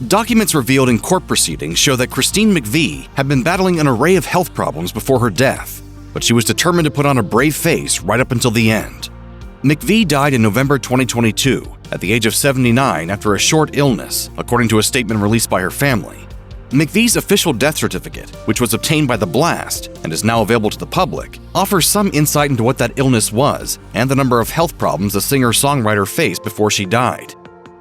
Documents revealed in court proceedings show that Christine McVie had been battling an array of health problems before her death, but she was determined to put on a brave face right up until the end. McVie died in November 2022 at the age of 79 after a short illness, according to a statement released by her family. McVie's official death certificate, which was obtained by The Blast and is now available to the public, offers some insight into what that illness was and the number of health problems the singer-songwriter faced before she died.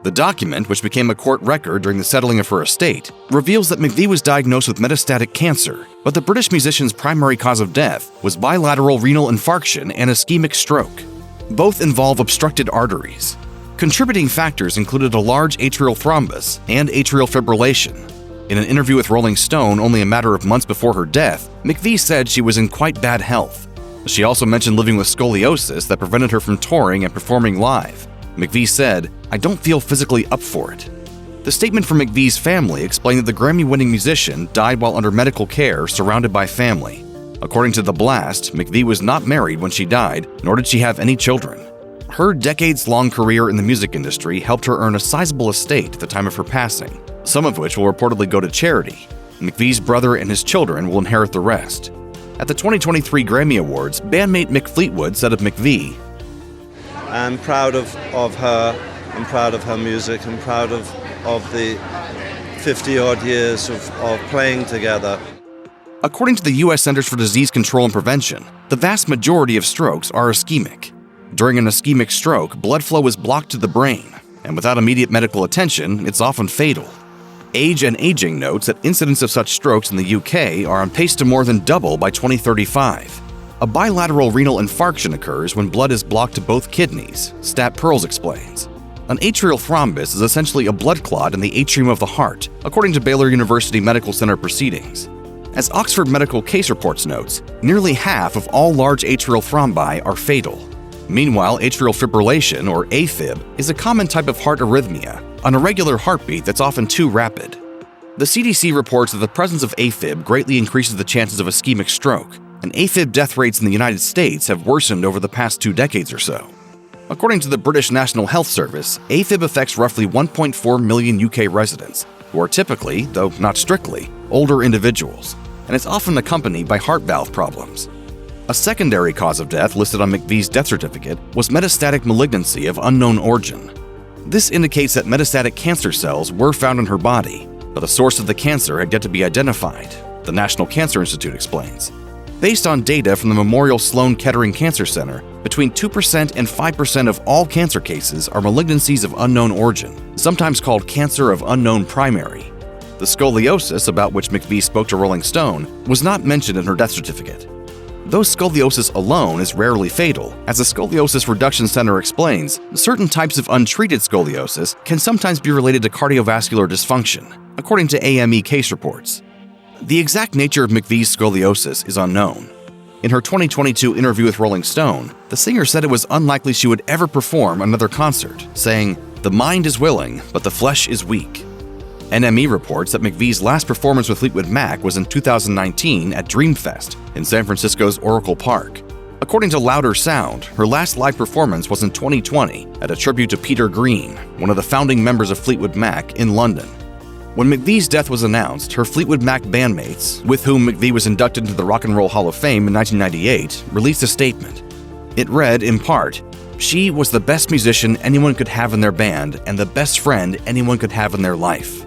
The document, which became a court record during the settling of her estate, reveals that McVie was diagnosed with metastatic cancer, but the British musician's primary cause of death was bilateral renal infarction and ischemic stroke. Both involve obstructed arteries. Contributing factors included a large atrial thrombus and atrial fibrillation. In an interview with Rolling Stone only a matter of months before her death, McVie said she was in quite bad health. She also mentioned living with scoliosis that prevented her from touring and performing live. McVie said, "I don't feel physically up for it." The statement from McVie's family explained that the Grammy-winning musician died while under medical care surrounded by family. According to The Blast, McVie was not married when she died, nor did she have any children. Her decades-long career in the music industry helped her earn a sizable estate at the time of her passing, some of which will reportedly go to charity. McVie's brother and his children will inherit the rest. At the 2023 Grammy Awards, bandmate Mick Fleetwood said of McVie, "I'm proud of her, I'm proud of her music, I'm proud of the 50-odd years of playing together." According to the U.S. Centers for Disease Control and Prevention, the vast majority of strokes are ischemic. During an ischemic stroke, blood flow is blocked to the brain, and without immediate medical attention, it's often fatal. Age and Aging notes that incidents of such strokes in the UK are on pace to more than double by 2035. A bilateral renal infarction occurs when blood is blocked to both kidneys, Stat Pearls explains. An atrial thrombus is essentially a blood clot in the atrium of the heart, according to Baylor University Medical Center proceedings. As Oxford Medical Case Reports notes, nearly half of all large atrial thrombi are fatal. Meanwhile, atrial fibrillation, or AFib, is a common type of heart arrhythmia, an irregular heartbeat that's often too rapid. The CDC reports that the presence of AFib greatly increases the chances of ischemic stroke, and AFib death rates in the United States have worsened over the past 2 decades or so. According to the British National Health Service, AFib affects roughly 1.4 million UK residents, who are typically, though not strictly, older individuals, and it's often accompanied by heart valve problems. A secondary cause of death listed on McVie's death certificate was metastatic malignancy of unknown origin. This indicates that metastatic cancer cells were found in her body, but the source of the cancer had yet to be identified, the National Cancer Institute explains. Based on data from the Memorial Sloan Kettering Cancer Center, between 2% and 5% of all cancer cases are malignancies of unknown origin, sometimes called cancer of unknown primary. The scoliosis, about which McVie spoke to Rolling Stone, was not mentioned in her death certificate. Though scoliosis alone is rarely fatal, as the Scoliosis Reduction Center explains, certain types of untreated scoliosis can sometimes be related to cardiovascular dysfunction, according to AME case reports. The exact nature of McVie's scoliosis is unknown. In her 2022 interview with Rolling Stone, the singer said it was unlikely she would ever perform another concert, saying, "The mind is willing, but the flesh is weak." NME reports that McVie's last performance with Fleetwood Mac was in 2019 at Dreamfest in San Francisco's Oracle Park. According to Louder Sound, her last live performance was in 2020 at a tribute to Peter Green, one of the founding members of Fleetwood Mac, in London. When McVie's death was announced, her Fleetwood Mac bandmates, with whom McVie was inducted into the Rock and Roll Hall of Fame in 1998, released a statement. It read, in part, "She was the best musician anyone could have in their band and the best friend anyone could have in their life."